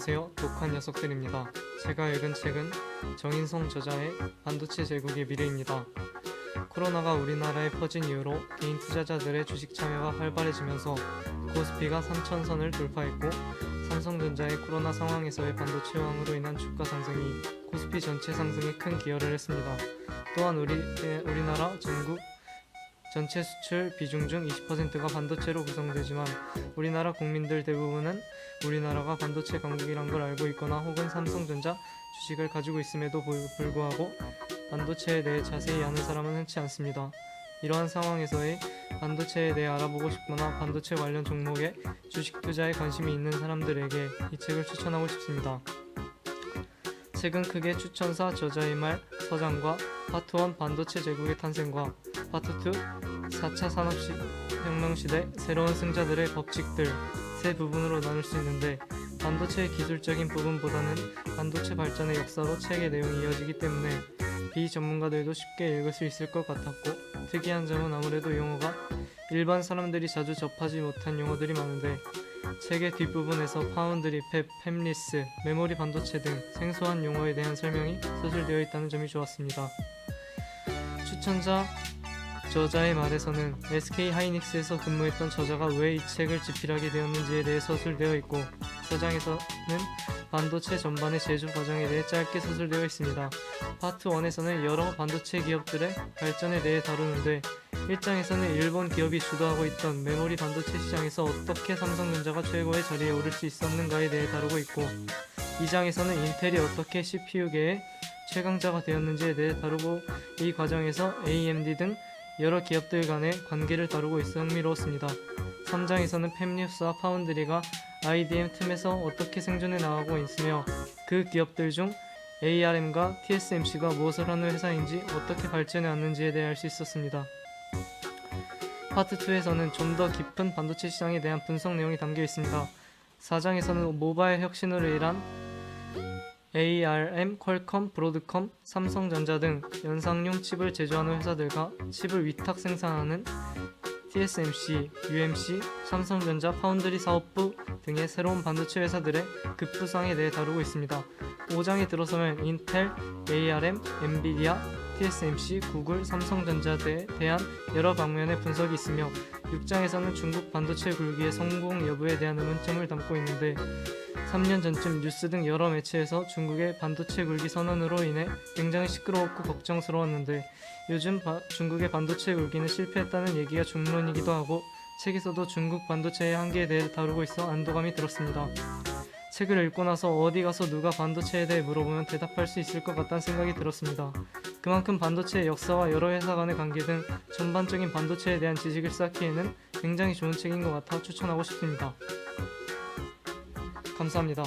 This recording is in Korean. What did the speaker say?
안녕하세요. 독한 녀석들입니다. 제가 읽은 책은 정인성 저자의 반도체 제국의 미래입니다. 코로나가 우리나라에 퍼진 이후로 개인 투자자들의 주식 참여가 활발해지면서 코스피가 3,000선을 돌파했고, 삼성전자의 코로나 상황에서의 반도체 호황으로 인한 주가 상승이 코스피 전체 상승에 큰 기여를 했습니다. 또한 우리나라 전국 전체 수출 비중 중 20%가 반도체로 구성되지만, 우리나라 국민들 대부분은 우리나라가 반도체 강국이란 걸 알고 있거나 혹은 삼성전자 주식을 가지고 있음에도 불구하고 반도체에 대해 자세히 아는 사람은 흔치 않습니다. 이러한 상황에서의 반도체에 대해 알아보고 싶거나 반도체 관련 종목에 주식 투자에 관심이 있는 사람들에게 이 책을 추천하고 싶습니다. 책은 크게 추천사 저자의 말, 서장과 파트 1 반도체 제국의 탄생과 파트 2 4차 산업혁명 시대 새로운 승자들의 법칙들 세 부분으로 나눌 수 있는데, 반도체의 기술적인 부분보다는 반도체 발전의 역사로 책의 내용이 이어지기 때문에 비전문가들도 쉽게 읽을 수 있을 것 같았고, 특이한 점은 아무래도 용어가 일반 사람들이 자주 접하지 못한 용어들이 많은데, 책의 뒷부분에서 파운드리, 팹, 팹리스, 메모리 반도체 등 생소한 용어에 대한 설명이 서술되어 있다는 점이 좋았습니다. 추천자 저자의 말에서는 SK 하이닉스에서 근무했던 저자가 왜 이 책을 집필하게 되었는지에 대해 서술되어 있고, 서장에서는 반도체 전반의 제조 과정에 대해 짧게 서술되어 있습니다. 파트 1에서는 여러 반도체 기업들의 발전에 대해 다루는데, 1장에서는 일본 기업이 주도하고 있던 메모리 반도체 시장에서 어떻게 삼성전자가 최고의 자리에 오를 수 있었는가에 대해 다루고 있고, 2장에서는 인텔이 어떻게 CPU계의 최강자가 되었는지에 대해 다루고, 이 과정에서 AMD 등 여러 기업들 간의 관계를 다루고 있어 흥미로웠습니다. 3장에서는 팹리스와 파운드리가 IDM 틈에서 어떻게 생존해 나가고 있으며, 그 기업들 중 ARM과 TSMC가 무엇을 하는 회사인지 어떻게 발전해 왔는지에 대해 알 수 있었습니다. 파트 2에서는 좀 더 깊은 반도체 시장에 대한 분석 내용이 담겨 있습니다. 4장에서는 모바일 혁신으로 일한 ARM, 퀄컴, 브로드컴, 삼성전자 등 연상용 칩을 제조하는 회사들과 칩을 위탁 생산하는 TSMC, UMC, 삼성전자 파운드리 사업부 등의 새로운 반도체 회사들의 급부상에 대해 다루고 있습니다. 5장에 들어서면 인텔, ARM, 엔비디아, TSMC, 구글, 삼성전자에 대한 여러 방면의 분석이 있으며, 6장에서는 중국 반도체 굴기의 성공 여부에 대한 의문점을 담고 있는데, 3년 전쯤 뉴스 등 여러 매체에서 중국의 반도체 굴기 선언으로 인해 굉장히 시끄러웠고 걱정스러웠는데, 요즘 중국의 반도체 굴기는 실패했다는 얘기가 중론이기도 하고, 책에서도 중국 반도체의 한계에 대해 다루고 있어 안도감이 들었습니다. 책을 읽고 나서 어디 가서 누가 반도체에 대해 물어보면 대답할 수 있을 것 같다는 생각이 들었습니다. 그만큼 반도체의 역사와 여러 회사 간의 관계 등 전반적인 반도체에 대한 지식을 쌓기에는 굉장히 좋은 책인 것 같아 추천하고 싶습니다. 감사합니다.